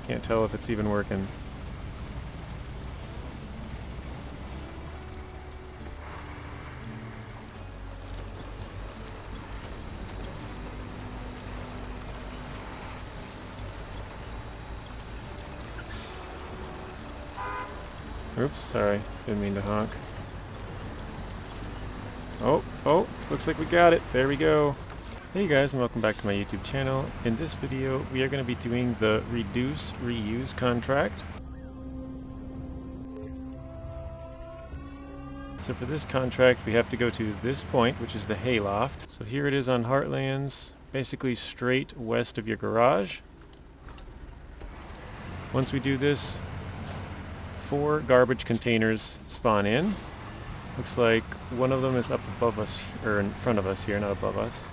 Can't tell if it's even working. Oops, sorry. Didn't mean to honk. Oh, looks like we got it. There we go. Hey guys, and welcome back to my YouTube channel. In this video, we are going to be doing the Reduce Reuse contract. So for this contract, we have to go to this point, which is the hayloft. So here it is on Heartlands, basically straight west of your garage. Once we do this, 4 garbage containers spawn in. Looks like one of them is up above us, or in front of us here, not above us.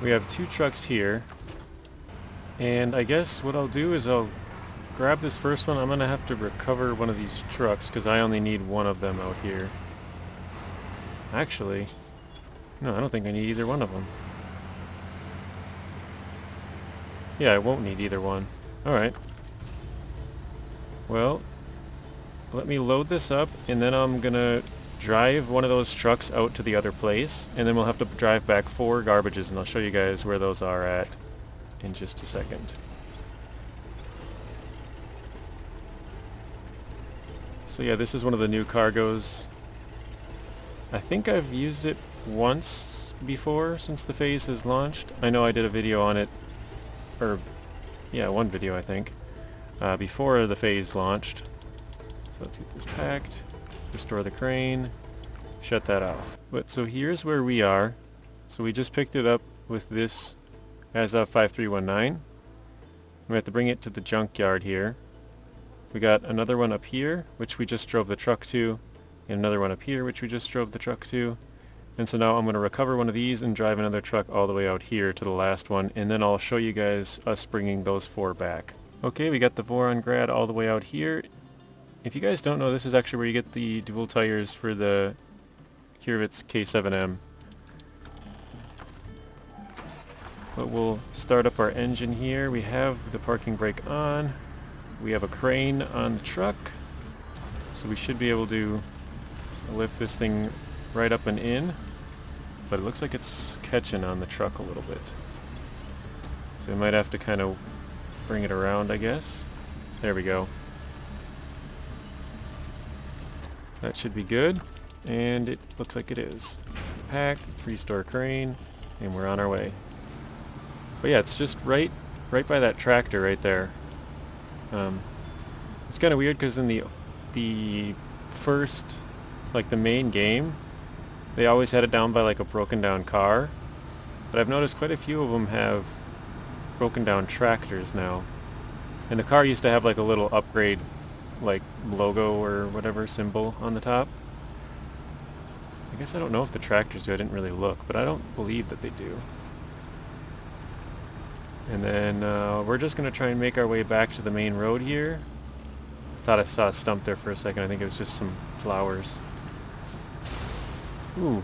We have 2 trucks here. And I guess what I'll do is I'll grab this first one. I'm going to have to recover one of these trucks because I only need one of them out here. Actually, no, I don't think I need either one of them. Yeah, I won't need either one. Alright. Well, let me load this up, and then I'm gonna drive one of those trucks out to the other place, and then we'll have to drive back 4 garbages, and I'll show you guys where those are at in just a second. So yeah, this is one of the new cargoes. I think I've used it once before since the phase has launched. I know I did a video on it, or yeah, one video I think, before the phase launched. So let's get this packed, restore the crane, shut that off. But so here's where we are. So we just picked it up with this Azov 5319. We have to bring it to the junkyard here. We got another one up here, which we just drove the truck to, and another one up here, which we just drove the truck to. And so now I'm going to recover one of these and drive another truck all the way out here to the last one, and then I'll show you guys us bringing those 4 back. Okay, we got the Voron Grad all the way out here. If you guys don't know, this is actually where you get the dual tires for the Kirovets K7M. But we'll start up our engine here. We have the parking brake on. We have a crane on the truck. So we should be able to lift this thing right up and in. But it looks like it's catching on the truck a little bit. So we might have to kind of bring it around, I guess. There we go. That should be good, and it looks like it is. Pack, restore crane, and we're on our way. But yeah, it's just right by that tractor right there. It's kind of weird because in the first, like the main game, they always had it down by like a broken down car, but I've noticed quite a few of them have broken down tractors now. And the car used to have like a little upgrade like logo or whatever symbol on the top. I guess I don't know if the tractors do, I didn't really look, but I don't believe that they do. And then we're just going to try and make our way back to the main road here. I thought I saw a stump there for a second, I think it was just some flowers. Ooh,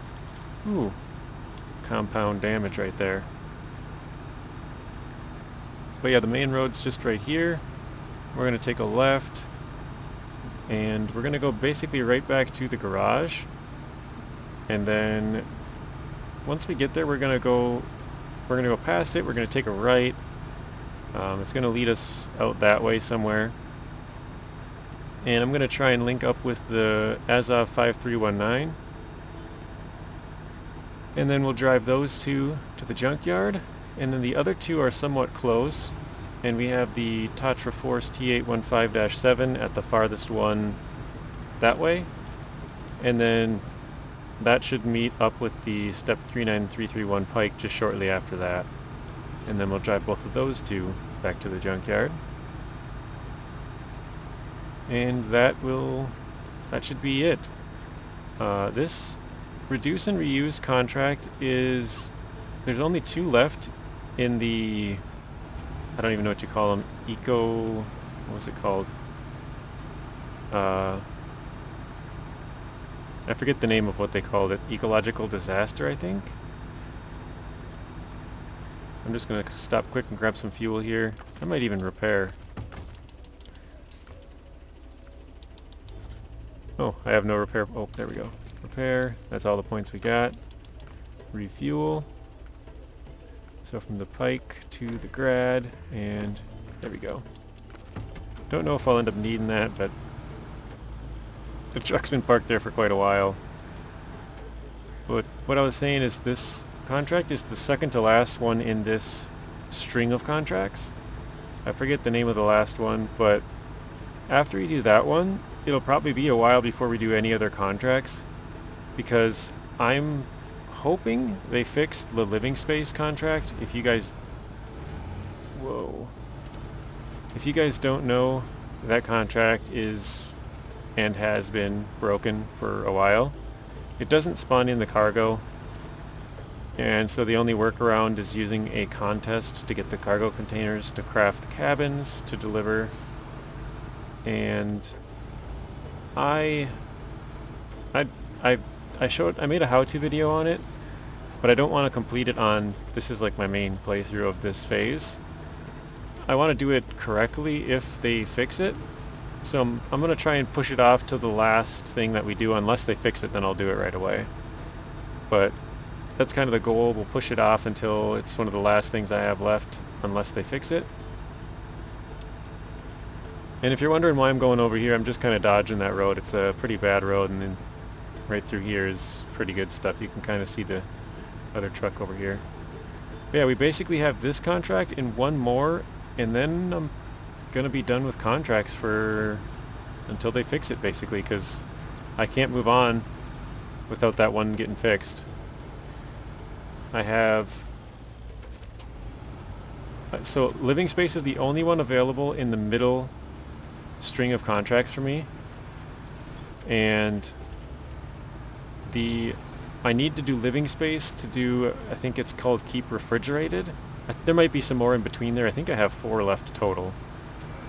compound damage right there. But yeah, the main road's just right here. We're going to take a left, and we're going to go basically right back to the garage. And then once we get there, we're going to go past it. We're going to take a right. It's going to lead us out that way somewhere. And I'm going to try and link up with the Azov 5319. And then we'll drive those 2 to the junkyard. And then the other 2 are somewhat close. And we have the Tatra Force T815-7 at the farthest one that way. And then that should meet up with the Step 39331 Pike just shortly after that. And then we'll drive both of those 2 back to the junkyard. And that should be it. This Reduce and Reuse contract is, there's only 2 left in the, I don't even know what you call them, what's it called? I forget the name of what they called it. Ecological disaster, I think? I'm just going to stop quick and grab some fuel here. I might even repair. Oh, I have no repair. Oh, there we go. Repair. That's all the points we got. Refuel. So from the Pike to the Grad, and there we go. Don't know if I'll end up needing that, but the truck's been parked there for quite a while. But what I was saying is this contract is the second to last one in this string of contracts. I forget the name of the last one, but after we do that one, it'll probably be a while before we do any other contracts, because I'm hoping they fixed the living space contract. If you guys... Whoa. If you guys don't know, that contract is and has been broken for a while. It doesn't spawn in the cargo, and so the only workaround is using a contest to get the cargo containers to craft cabins to deliver. And I made a how-to video on it, but I don't want to complete it on, this is like my main playthrough of this phase. I want to do it correctly if they fix it. So I'm going to try and push it off to the last thing that we do. Unless they fix it, then I'll do it right away. But that's kind of the goal. We'll push it off until it's one of the last things I have left, unless they fix it. And if you're wondering why I'm going over here, I'm just kind of dodging that road. It's a pretty bad road, and then right through here is pretty good stuff. You can kind of see the other truck over here. But yeah, we basically have this contract and one more, and then I'm gonna be done with contracts for until they fix it, basically, because I can't move on without that one getting fixed. I have so living space is the only one available in the middle string of contracts for me, and I need to do living space to do, I think it's called keep refrigerated. There might be some more in between there. I think I have 4 left total.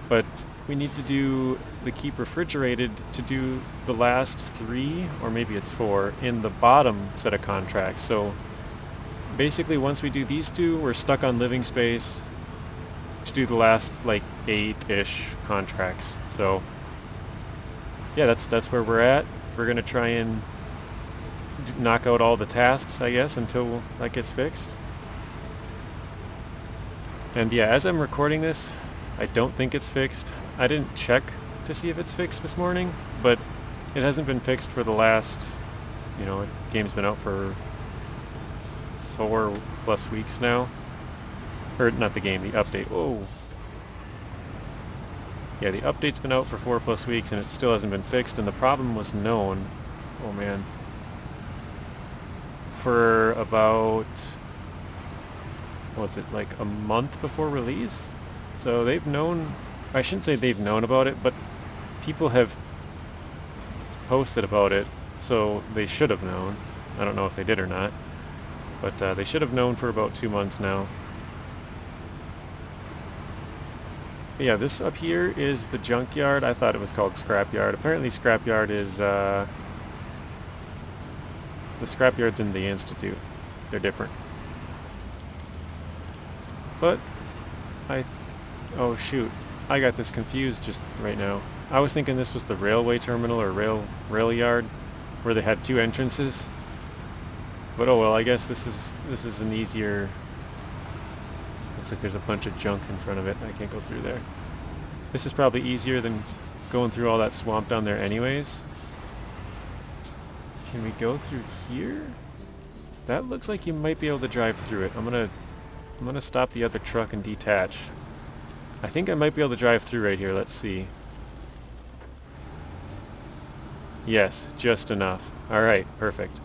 But we need to do the keep refrigerated to do the last 3, or maybe it's 4, in the bottom set of contracts. So basically once we do these 2, we're stuck on living space to do the last like 8-ish contracts. So yeah, that's where we're at. We're gonna try and knock out all the tasks, I guess, until that gets fixed. And yeah, as I'm recording this, I don't think it's fixed. I didn't check to see if it's fixed this morning, but it hasn't been fixed for the last, you know, the game's been out for 4+ weeks now. Or not the game, the update. Whoa. Yeah, the update's been out for 4+ weeks and it still hasn't been fixed, and the problem was known. Oh man. For about, what's it, like a month before release? So they've known, I shouldn't say they've known about it, but people have posted about it, so they should have known. I don't know if they did or not, but they should have known for about 2 months now. But yeah, this up here is the junkyard. I thought it was called scrapyard. Apparently scrapyard is, the scrapyard's in the Institute. They're different. But oh shoot, I got this confused just right now. I was thinking this was the railway terminal or rail yard where they had 2 entrances. But oh well, I guess this is an easier. Looks like there's a bunch of junk in front of it. I can't go through there. This is probably easier than going through all that swamp down there anyways. Can we go through here? That looks like you might be able to drive through it. I'm gonna stop the other truck and detach. I think I might be able to drive through right here. Let's see. Yes, just enough. Alright, perfect.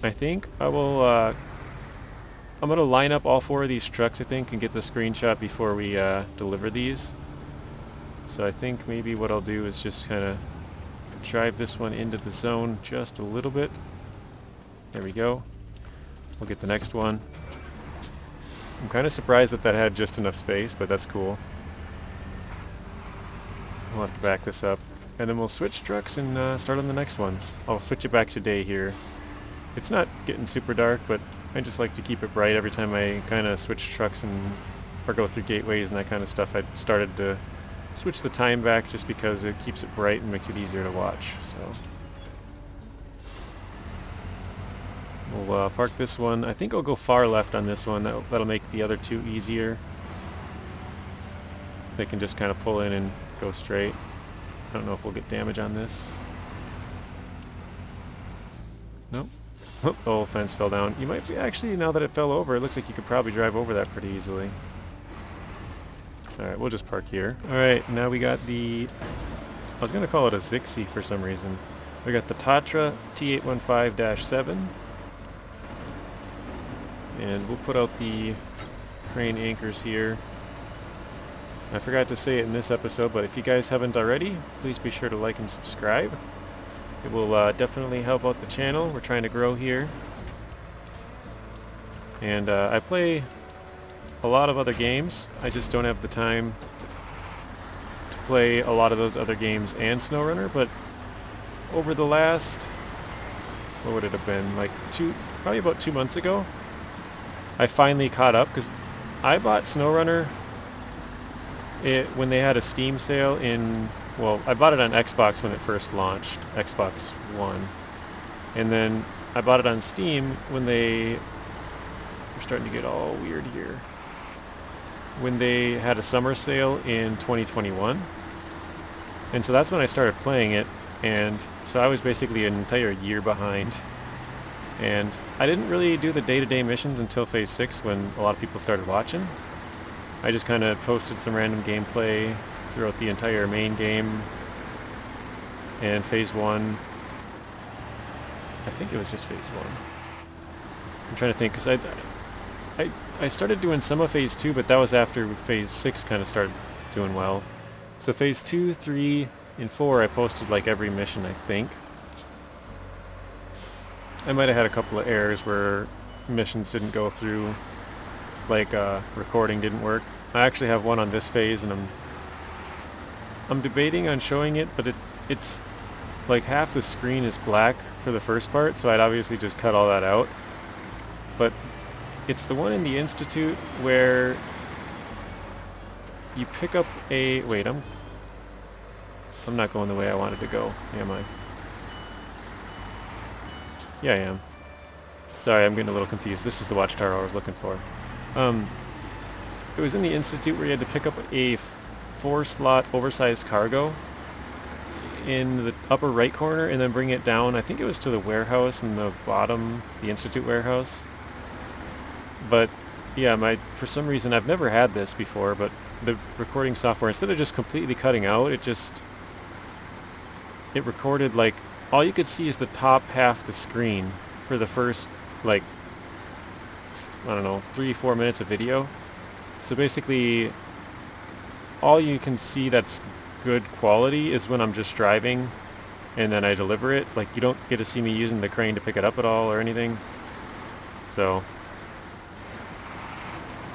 I think I will, I'm gonna line up all 4 of these trucks, I think, and get the screenshot before we deliver these. So I think maybe what I'll do is just kind of drive this one into the zone just a little bit. There we go. We'll get the next one. I'm kind of surprised that that had just enough space, but that's cool. We'll have to back this up. And then we'll switch trucks and start on the next ones. I'll switch it back to day here. It's not getting super dark, but I just like to keep it bright every time I kind of switch trucks and or go through gateways and that kind of stuff. I started to switch the time back just because it keeps it bright and makes it easier to watch. So we'll park this one. I think I'll go far left on this one. That'll make the other two easier. They can just kind of pull in and go straight. I don't know if we'll get damage on this. Nope. Oh, the whole fence fell down. You might be, actually, now that it fell over, it looks like you could probably drive over that pretty easily. Alright, we'll just park here. Alright, now we got the... I was going to call it a Zixi for some reason. We got the Tatra T815-7. And we'll put out the crane anchors here. I forgot to say it in this episode, but if you guys haven't already, please be sure to like and subscribe. It will definitely help out the channel. We're trying to grow here. And I play a lot of other games. I just don't have the time to play a lot of those other games and SnowRunner, but over the last, what would it have been, like probably about 2 months ago, I finally caught up, because I bought SnowRunner when they had a Steam sale in, well, I bought it on Xbox when it first launched, Xbox One, and then I bought it on Steam when we're starting to get all weird here, when they had a summer sale in 2021, and so that's when I started playing it, and so I was basically an entire year behind, and I didn't really do the day-to-day missions until Phase 6 when a lot of people started watching. I just kind of posted some random gameplay throughout the entire main game and Phase 1. I think it was just Phase 1. I'm trying to think, because I started doing some of Phase 2, but that was after Phase 6 kind of started doing well. So Phase 2, 3, and 4 I posted like every mission, I think. I might have had a couple of errors where missions didn't go through, like recording didn't work. I actually have one on this phase, and I'm debating on showing it, but it's like half the screen is black for the first part, so I'd obviously just cut all that out. But it's the one in the Institute where you pick up a... Wait, I'm not going the way I wanted to go, am I? Yeah, I am. Sorry, I'm getting a little confused. This is the watchtower I was looking for. It was in the Institute where you had to pick up a 4-slot oversized cargo in the upper right corner and then bring it down. I think it was to the warehouse in the bottom, the Institute warehouse. But yeah, for some reason I've never had this before, but the recording software, instead of just completely cutting out, it recorded, like, all you could see is the top half of the screen for the first, like, I don't know, 3-4 minutes of video. So basically, all you can see that's good quality is when I'm just driving and then I deliver it. Like, you don't get to see me using the crane to pick it up at all or anything. So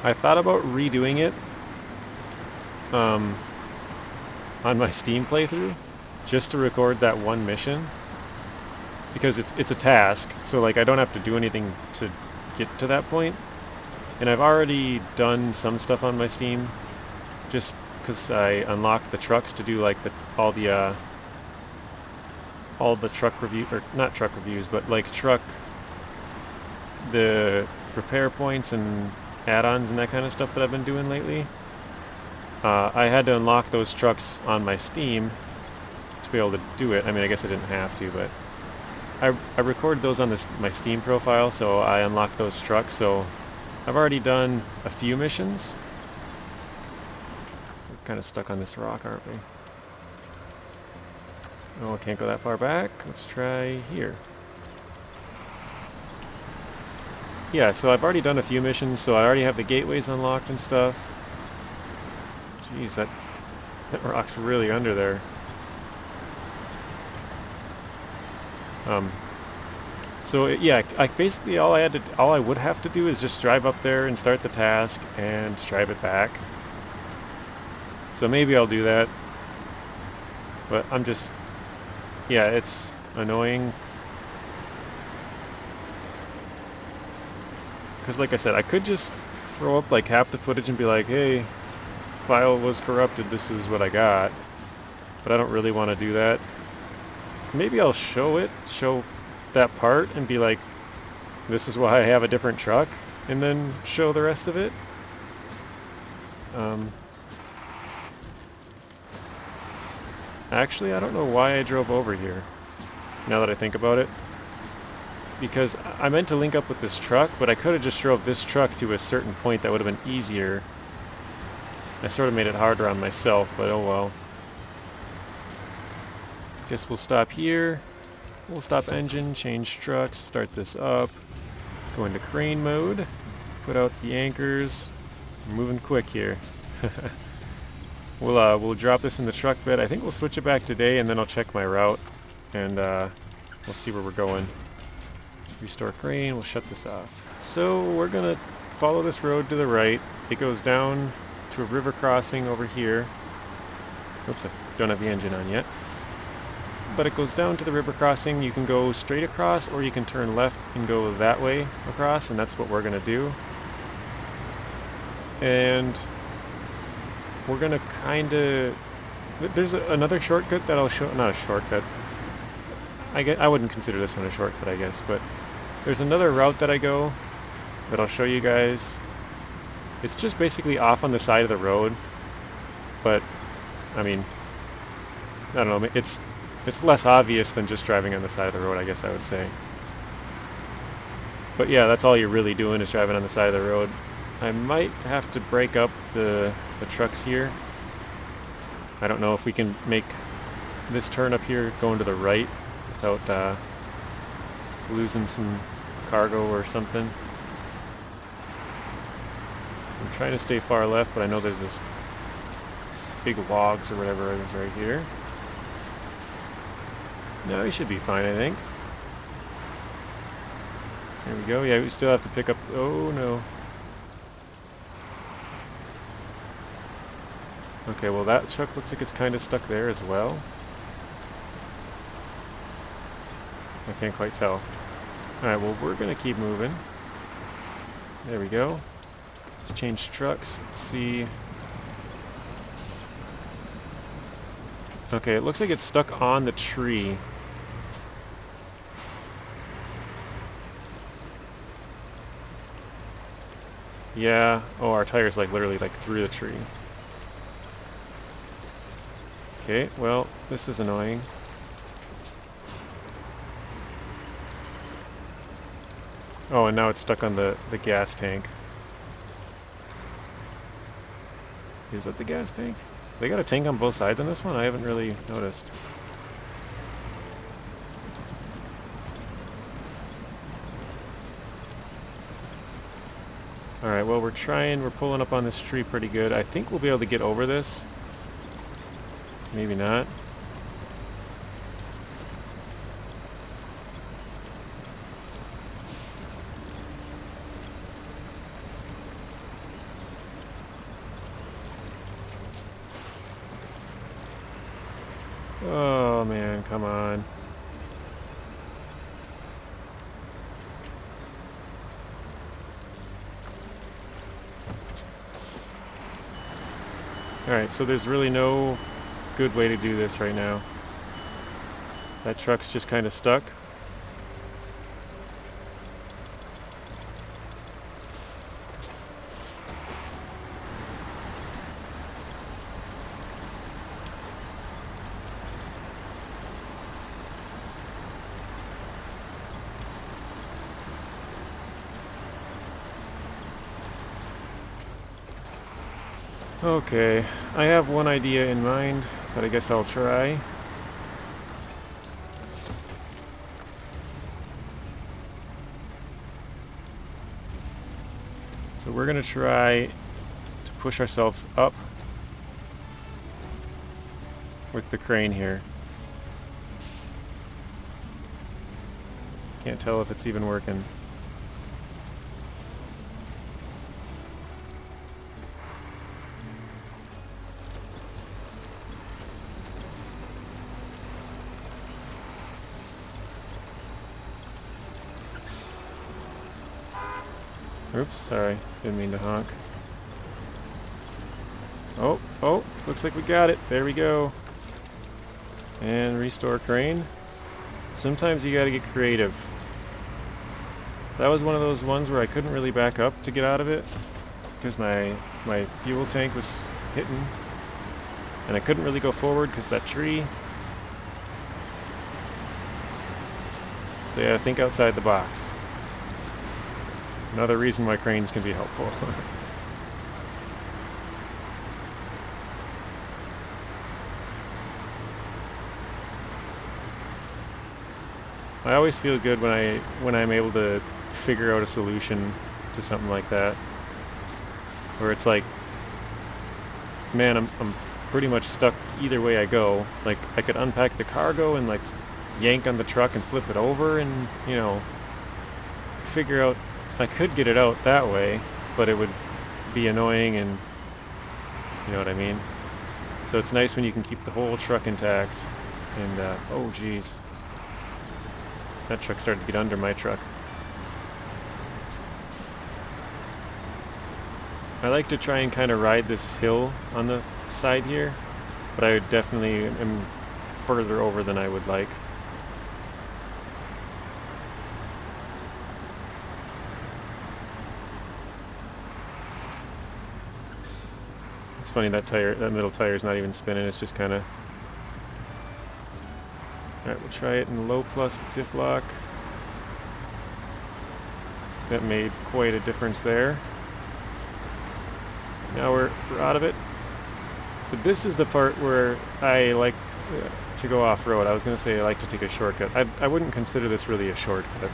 I thought about redoing it on my Steam playthrough just to record that one mission, because it's a task, so like I don't have to do anything to get to that point. And I've already done some stuff on my Steam, just because I unlocked the trucks to do like all the truck review, or not truck reviews, but like the repair points and add-ons and that kind of stuff that I've been doing lately. I had to unlock those trucks on my Steam to be able to do it. I mean, I guess I didn't have to, but I recorded those on my Steam profile, so I unlocked those trucks. So I've already done a few missions. We're kind of stuck on this rock, aren't we? Oh, I can't go that far back. Let's try here. Yeah, so I've already done a few missions, so I already have the gateways unlocked and stuff. Jeez, that rock's really under there. So yeah, basically all I would have to do is just drive up there and start the task and drive it back. So maybe I'll do that. But yeah, it's annoying. Because like I said, I could just throw up like half the footage and be like, hey, file was corrupted, this is what I got. But I don't really want to do that. Maybe I'll show that part and be like, this is why I have a different truck, and then show the rest of it. Actually, I don't know why I drove over here, now that I think about it. Because I meant to link up with this truck, but I could have just drove this truck to a certain point that would have been easier. I sort of made it harder on myself, but oh well. Guess we'll stop here. We'll stop engine, change trucks, start this up, go into crane mode, put out the anchors. We're moving quick here. We'll drop this in the truck bed. I think we'll switch it back today, and then I'll check my route, and we'll see where we're going. Restore crane, we'll shut this off. So we're gonna follow this road to the right. It goes down to a river crossing over here. Oops, I don't have the engine on yet. But it goes down to the river crossing. You can go straight across, or you can turn left and go that way across, and that's what we're gonna do. And we're gonna kinda... There's another shortcut that I'll show... Not a shortcut. I wouldn't consider this one a shortcut, I guess, but there's another route that I go that I'll show you guys. It's just basically off on the side of the road, but, I mean, I don't know, it's less obvious than just driving on the side of the road, I guess I would say. But yeah, that's all you're really doing is driving on the side of the road. I might have to break up the trucks here. I don't know if we can make this turn up here going to the right without losing some cargo or something. So I'm trying to stay far left, but I know there's this big logs or whatever is right here. No, we should be fine, I think. There we go. Yeah, we still have to pick up... Oh, no. Okay, well that truck looks like it's kind of stuck there as well. I can't quite tell. Alright, well we're going to keep moving. There we go. Let's change trucks. Let's see. Okay, it looks like it's stuck on the tree. Yeah. Oh, our tire's like literally like through the tree. Okay, well, this is annoying. Oh, and now it's stuck on the gas tank. Is that the gas tank? They got a tank on both sides on this one? I haven't really noticed. Alright, well we're pulling up on this tree pretty good. I think we'll be able to get over this. Maybe not. Oh man, come on. Alright, so there's really no good way to do this right now. That truck's just kind of stuck. Okay, I have one idea in mind, but I guess I'll try. So we're going to try to push ourselves up with the crane here. Can't tell if it's even working. Oops, sorry, didn't mean to honk. Oh, Oh, looks like we got it. There we go. And restore crane. Sometimes you gotta get creative. That was one of those ones where I couldn't really back up to get out of it because my fuel tank was hitting, and I couldn't really go forward because of that tree. So yeah, think outside the box. Another reason why cranes can be helpful. I always feel good when I'm able to figure out a solution to something like that, where it's like, man, I'm pretty much stuck either way I go. Like, I could unpack the cargo and like yank on the truck and flip it over, and you know, figure out, I could get it out that way, but it would be annoying, and you know what I mean. So it's nice when you can keep the whole truck intact. And oh geez, that truck started to get under my truck. I like to try and kind of ride this hill on the side here, but I definitely am further over than I would like. It's funny, that middle tire is not even spinning, it's just kind of... Alright, we'll try it in low plus diff lock. That made quite a difference there. Now we're out of it. But this is the part where I like to go off-road. I was going to say I like to take a shortcut. I wouldn't consider this really a shortcut.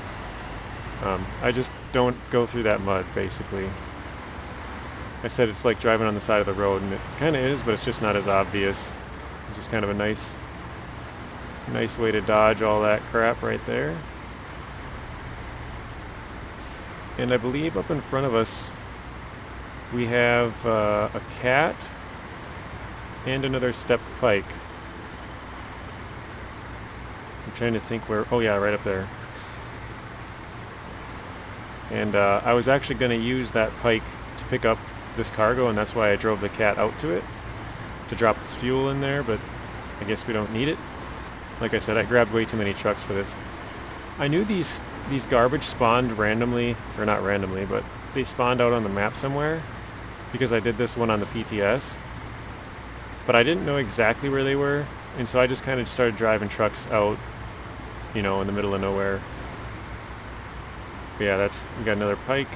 I just don't go through that mud, basically. I said it's like driving on the side of the road, and it kind of is, but it's just not as obvious. Just kind of a nice way to dodge all that crap right there. And I believe up in front of us we have a cat and another stepped pike. I'm trying to think where... Oh yeah, right up there. And I was actually going to use that pike to pick up this cargo, and that's why I drove the cat out to it, to drop its fuel in there, but I guess we don't need it. Like I said, I grabbed way too many trucks for this. I knew these garbage spawned randomly, or not randomly, but they spawned out on the map somewhere, because I did this one on the PTS. But I didn't know exactly where they were, and so I just kind of started driving trucks out, you know, in the middle of nowhere. But yeah, we got another pike,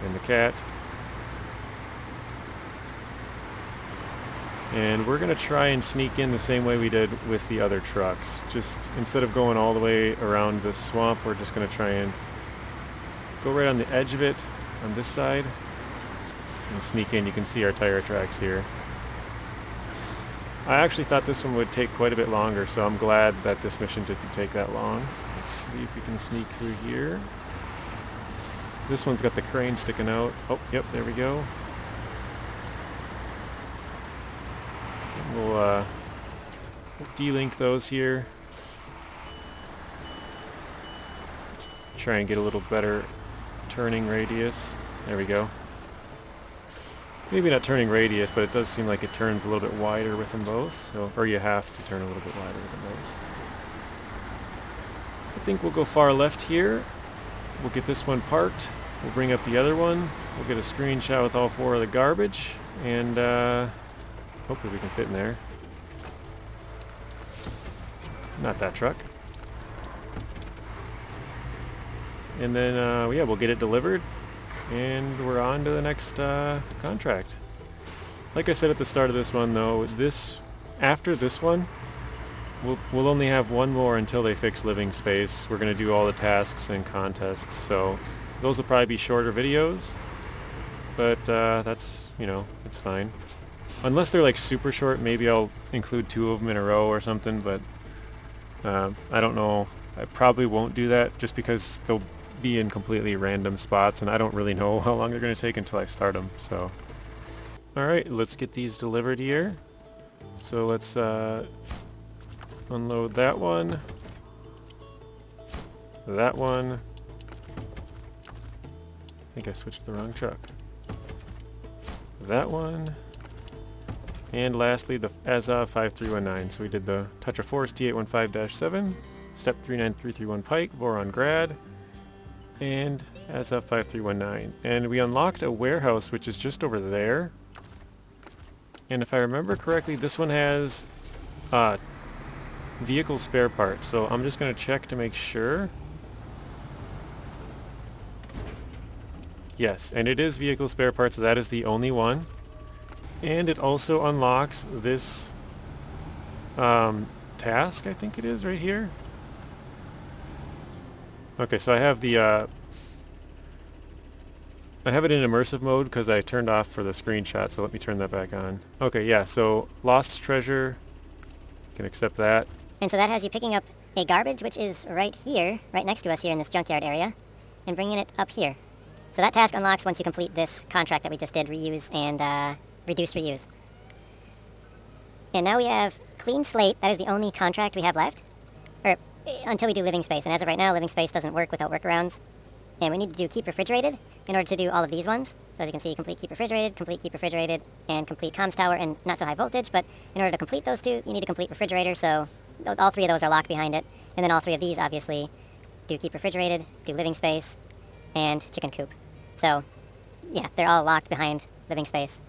and the cat. And we're going to try and sneak in the same way we did with the other trucks. Just instead of going all the way around the swamp, we're just going to try and go right on the edge of it on this side and sneak in. You can see our tire tracks here. I actually thought this one would take quite a bit longer, so I'm glad that this mission didn't take that long. Let's see if we can sneak through here. This one's got the crane sticking out. Oh, yep, there we go. We'll de-link those here. Try and get a little better turning radius. There we go. Maybe not turning radius, but it does seem like it turns a little bit wider with them both. So, or you have to turn a little bit wider with them both. I think we'll go far left here. We'll get this one parked. We'll bring up the other one. We'll get a screenshot with all four of the garbage, and hopefully we can fit in there. Not that truck. And then, yeah, we'll get it delivered, and we're on to the next contract. Like I said at the start of this one, though, after this one, we'll only have one more until they fix living space. We're going to do all the tasks and contests, so those will probably be shorter videos, but that's, you know, it's fine. Unless they're like super short, maybe I'll include 2 of them in a row or something, but I don't know. I probably won't do that just because they'll be in completely random spots, and I don't really know how long they're going to take until I start them. So, alright, let's get these delivered here. So let's unload that one. That one. I think I switched the wrong truck. That one. And lastly, the Azov 5319. So we did the Tatra Force T815-7, Step 39331 Pike, Voron Grad, and Azov 5319. And we unlocked a warehouse which is just over there. And if I remember correctly, this one has vehicle spare parts. So I'm just going to check to make sure. Yes, and it is vehicle spare parts, so that is the only one. And it also unlocks this task, I think it is, right here. Okay, so I have the I have it in immersive mode because I turned off for the screenshot, so let me turn that back on. Okay, yeah, so lost treasure, you can accept that. And so that has you picking up a garbage, which is right here, right next to us here in this junkyard area, and bringing it up here. So that task unlocks once you complete this contract that we just did, reuse and reduce reuse. And now we have clean slate. That is the only contract we have left, or until we do living space. And as of right now, living space doesn't work without workarounds. And we need to do keep refrigerated in order to do all of these ones. So as you can see, complete keep refrigerated, and complete comms tower, and not so high voltage. But in order to complete those two, you need to complete refrigerator. So all three of those are locked behind it. And then all three of these, obviously, do keep refrigerated, do living space, and chicken coop. So yeah, they're all locked behind living space.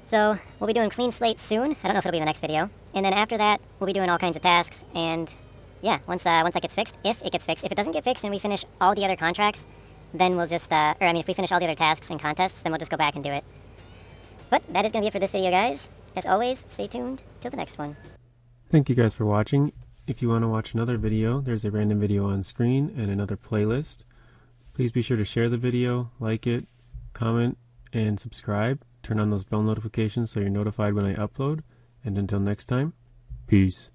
So we'll be doing clean slate soon. I don't know if it'll be in the next video. And then after that, we'll be doing all kinds of tasks. And yeah, once that gets fixed, if it gets fixed, if it doesn't get fixed and we finish all the other contracts, then we'll just, if we finish all the other tasks and contests, then we'll just go back and do it. But that is going to be it for this video, guys. As always, stay tuned till the next one. Thank you guys for watching. If you want to watch another video, there's a random video on screen and another playlist. Please be sure to share the video, like it, comment, and subscribe. Turn on those bell notifications so you're notified when I upload. And until next time, peace.